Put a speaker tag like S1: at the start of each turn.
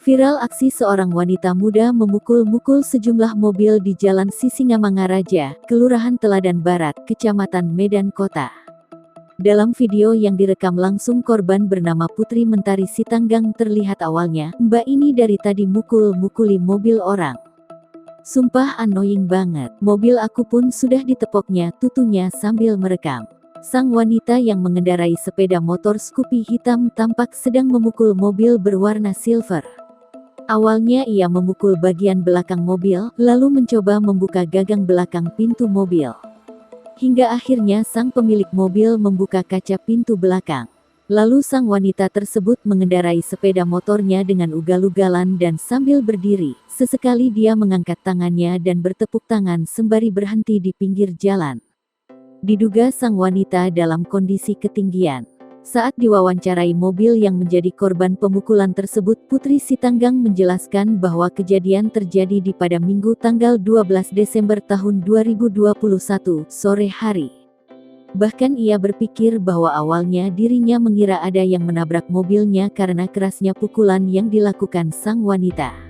S1: Viral aksi seorang wanita muda memukul-mukul sejumlah mobil di Jalan Sisingamangaraja, Kelurahan Teladan Barat, Kecamatan Medan Kota. Dalam video yang direkam langsung korban bernama Putri Mentari Sitanggang terlihat awalnya, "Mbak ini dari tadi mukul-mukuli mobil orang. Sumpah annoying banget, mobil aku pun sudah ditepoknya," tuturnya sambil merekam. Sang wanita yang mengendarai sepeda motor Scoopy hitam tampak sedang memukul mobil berwarna silver. Awalnya ia memukul bagian belakang mobil, lalu mencoba membuka gagang belakang pintu mobil. Hingga akhirnya sang pemilik mobil membuka kaca pintu belakang. Lalu sang wanita tersebut mengendarai sepeda motornya dengan ugal-ugalan dan sambil berdiri, sesekali dia mengangkat tangannya dan bertepuk tangan sembari berhenti di pinggir jalan. Diduga sang wanita dalam kondisi ketinggian. Saat diwawancarai mobil yang menjadi korban pemukulan tersebut, Putri Sitanggang menjelaskan bahwa kejadian terjadi pada Minggu tanggal 12 Desember tahun 2021, sore hari. Bahkan ia berpikir bahwa awalnya dirinya mengira ada yang menabrak mobilnya karena kerasnya pukulan yang dilakukan sang wanita.